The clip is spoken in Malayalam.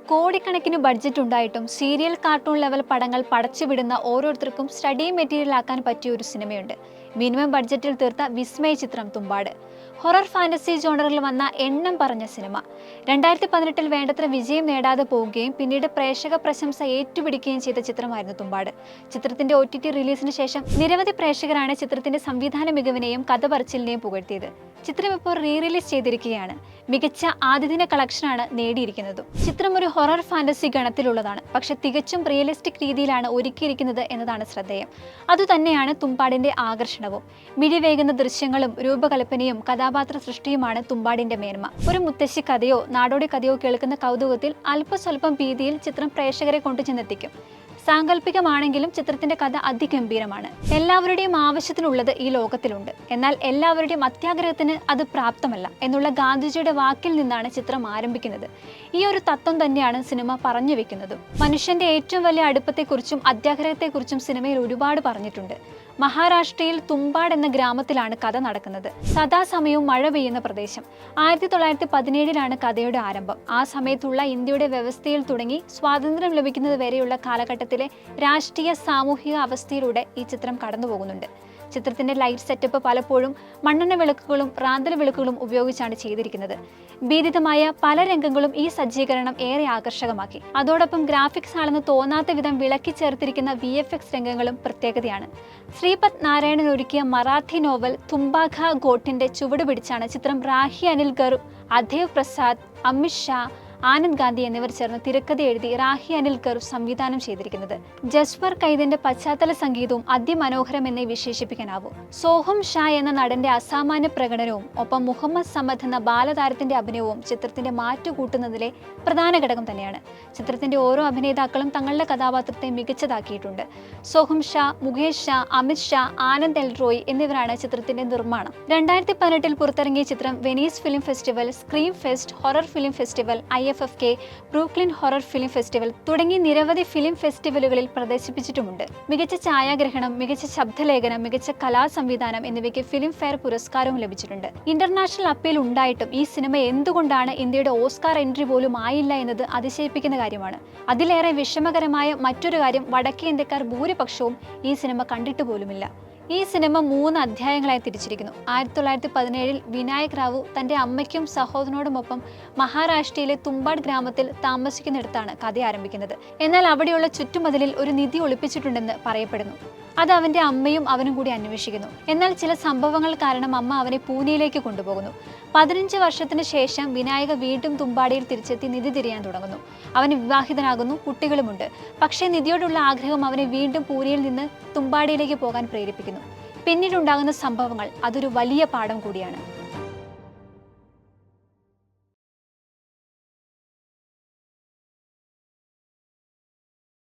കോടിക്കണക്കിന് ബഡ്ജറ്റ് ഉണ്ടായിട്ടും സീരിയൽ കാർട്ടൂൺ ലെവൽ പടങ്ങൾ പടച്ചുവിടുന്ന ഓരോരുത്തർക്കും സ്റ്റഡി മെറ്റീരിയൽ ആക്കാൻ പറ്റിയ ഒരു സിനിമയുണ്ട്. മിനിമം ബഡ്ജറ്റിൽ തീർത്ത വിസ്മയ ചിത്രം തുമ്പാട്. ഹൊറർ ഫാന്റസി ജോണറിൽ വന്ന എണ്ണം പറഞ്ഞ സിനിമ 2018 വേണ്ടത്ര വിജയം നേടാതെ പോവുകയും പിന്നീട് പ്രേക്ഷക പ്രശംസ ഏറ്റുപിടിക്കുകയും ചെയ്ത ചിത്രമായിരുന്നു തുമ്പാട്. ചിത്രത്തിന്റെ OTT റിലീസിന് ശേഷം നിരവധി പ്രേക്ഷകരാണ് ചിത്രത്തിന്റെ സംവിധാന മികവിനെയും കഥ പറച്ചിലിനെയും പുകഴ്ത്തിയത്. ചിത്രം ഇപ്പോൾ റിലീസ് ചെയ്തിരിക്കുകയാണ്. മികച്ച ആദ്യദിന കളക്ഷനാണ് നേടിയിരിക്കുന്നത്. ചിത്രം ഒരു ഹൊറർ ഫാന്റസി ഗണത്തിലുള്ളതാണ്, പക്ഷെ തികച്ചും റിയലിസ്റ്റിക് രീതിയിലാണ് ഒരുക്കിയിരിക്കുന്നത് എന്നതാണ് ശ്രദ്ധേയം. അതുതന്നെയാണ് തുമ്പാടിന്റെ ആകർഷണവും. മിഴിവേകുന്ന ദൃശ്യങ്ങളും രൂപകൽപ്പനയും കഥാപാത്ര സൃഷ്ടിയുമാണ് തുമ്പാടിന്റെ മേന്മ. ഒരു മുത്തശ്ശി കഥയോ നാടോടി കഥയോ കേൾക്കുന്ന കൗതുകത്തിൽ അല്പസ്വല്പം ഭീതിയിൽ ചിത്രം പ്രേക്ഷകരെ കൊണ്ടുചെന്നെത്തിക്കും. സാങ്കല്പികമാണെങ്കിലും ചിത്രത്തിന്റെ കഥ അതിഗംഭീരമാണ്. എല്ലാവരുടെയും ആവശ്യത്തിനുള്ളത് ഈ ലോകത്തിലുണ്ട്, എന്നാൽ എല്ലാവരുടെയും അത്യാഗ്രഹത്തിന് അത് പ്രാപ്തമല്ല എന്നുള്ള ഗാന്ധിജിയുടെ വാക്കിൽ നിന്നാണ് ചിത്രം ആരംഭിക്കുന്നത്. ഈ ഒരു തത്വം തന്നെയാണ് സിനിമ പറഞ്ഞു വെക്കുന്നത്. മനുഷ്യന്റെ ഏറ്റവും വലിയ അടുപ്പത്തെക്കുറിച്ചും അത്യാഗ്രഹത്തെക്കുറിച്ചും സിനിമയിൽ ഒരുപാട് പറഞ്ഞിട്ടുണ്ട്. മഹാരാഷ്ട്രയിൽ തുമ്പാട് എന്ന ഗ്രാമത്തിലാണ് കഥ നടക്കുന്നത്. സദാസമയവും മഴ പെയ്യുന്ന പ്രദേശം. 1917 കഥയുടെ ആരംഭം. ആ സമയത്തുള്ള ഇന്ത്യയുടെ വ്യവസ്ഥയിൽ തുടങ്ങി സ്വാതന്ത്ര്യം ലഭിക്കുന്നത് വരെയുള്ള കാലഘട്ടത്തിലെ രാഷ്ട്രീയ സാമൂഹിക അവസ്ഥയിലൂടെ ഈ ചിത്രം കടന്നുപോകുന്നുണ്ട്. ചിത്രത്തിന്റെ ലൈറ്റ് സെറ്റപ്പ് പലപ്പോഴും മണ്ണെണ്ണ വിളക്കുകളും റാന്തൽ വിളക്കുകളും ഉപയോഗിച്ചാണ് ചെയ്തിരിക്കുന്നത്. ഭീതിതമായ പല രംഗങ്ങളും ഈ സജ്ജീകരണം ഏറെ ആകർഷകമാക്കി. അതോടൊപ്പം ഗ്രാഫിക്സ് ആണെന്ന് തോന്നാത്ത വിധം വിളക്കി ചേർത്തിരിക്കുന്ന VFX രംഗങ്ങളും പ്രത്യേകതയാണ്. ശ്രീപത് നാരായണൻ ഒരുക്കിയ മറാഠി നോവൽ തുംബാഖ ഘോട്ടിന്റെ ചുവട് പിടിച്ചാണ് ചിത്രം രാഹി അനിൽഗർ, അദേവ് പ്രസാദ്, അമിത് ഷാ, ആനന്ദ് ഗാന്ധി എന്നിവർ ചേർന്ന് തിരക്കഥ എഴുതി രാഹി അനിൽഗർ സംവിധാനം ചെയ്തിരിക്കുന്നത്. ജസ്വർ കൈദിന്റെ പശ്ചാത്തല സംഗീതവും അതിമനോഹരം എന്നേ വിശേഷിപ്പിക്കാനാവൂ. സോഹം ഷാ എന്ന നടന്റെ അസാമാന്യ പ്രകടനവും ഒപ്പം മുഹമ്മദ് സമദ് എന്ന ബാലതാരത്തിന്റെ അഭിനയവും ചിത്രത്തിന്റെ മാറ്റുകൂട്ടുന്നതിലെ പ്രധാന ഘടകം തന്നെയാണ്. ചിത്രത്തിന്റെ ഓരോ അഭിനേതാക്കളും തങ്ങളുടെ കഥാപാത്രത്തെ മികച്ചതാക്കിയിട്ടുണ്ട്. സോഹം ഷാ, മുകേഷ് ഷാ, അമിത് ഷാ, ആനന്ദ് എൽ റോയ് എന്നിവരാണ് ചിത്രത്തിന്റെ നിർമ്മാണം. 2018 പുറത്തിറങ്ങിയ ചിത്രം Venice film festival, scream fest, horror film festival, IFFK, Brooklyn horror film festival തുടങ്ങി നിരവധി ഫിലിം ഫെസ്റ്റിവലുകളിൽ പ്രദർശിപ്പിച്ചിട്ടുമുണ്ട്. മികച്ച ഛായാഗ്രഹണം, മികച്ച ശബ്ദലേഖനം, മികച്ച കലാ സംവിധാനം എന്നിവയ്ക്ക് ഫിലിം ഫെയർ പുരസ്കാരവും ലഭിച്ചിട്ടുണ്ട്. ഇന്റർനാഷണൽ അപ്പീൽ ഉണ്ടായിട്ടും ഈ സിനിമ എന്തുകൊണ്ടാണ് ഇന്ത്യയുടെ ഓസ്കാർ എൻട്രി പോലും ആയില്ല എന്നത് അതിശയിപ്പിക്കുന്ന കാര്യമാണ്. അതിലേറെ വിഷമകരമായ മറ്റൊരു കാര്യം, വടക്കേ ഇന്ത്യക്കാർ ഭൂരിപക്ഷവും ഈ സിനിമ കണ്ടിട്ട് പോലുമില്ല. ഈ സിനിമ 3 അധ്യായങ്ങളായി തിരിച്ചിരിക്കുന്നു. 1917 വിനായക് റാവു തന്റെ അമ്മയ്ക്കും സഹോദരനോടുമൊപ്പം മഹാരാഷ്ട്രയിലെ തുമ്പാട് ഗ്രാമത്തിൽ താമസിക്കുന്നിടത്താണ് കഥ ആരംഭിക്കുന്നത്. എന്നാൽ അവിടെയുള്ള ചുറ്റുമതിലിൽ ഒരു നിധി ഒളിപ്പിച്ചിട്ടുണ്ടെന്ന് പറയപ്പെടുന്നു. അത് അവന്റെ അമ്മയും അവനും കൂടി അന്വേഷിക്കുന്നു. എന്നാൽ ചില സംഭവങ്ങൾ കാരണം അമ്മ അവനെ പൂനെയിലേക്ക് കൊണ്ടുപോകുന്നു. 15 വർഷത്തിന് ശേഷം വിനായക വീണ്ടും തുമ്പാടിയിൽ തിരിച്ചെത്തി നിധി തിരയാൻ തുടങ്ങുന്നു. അവന് വിവാഹിതനാകുന്നു, കുട്ടികളുമുണ്ട്. പക്ഷേ നിധിയോടുള്ള ആഗ്രഹം അവനെ വീണ്ടും പൂനെയിൽ നിന്ന് തുമ്പാടിയിലേക്ക് പോകാൻ പ്രേരിപ്പിക്കുന്നു. പിന്നീടുണ്ടാകുന്ന സംഭവങ്ങൾ അതൊരു വലിയ പാഠം കൂടിയാണ്.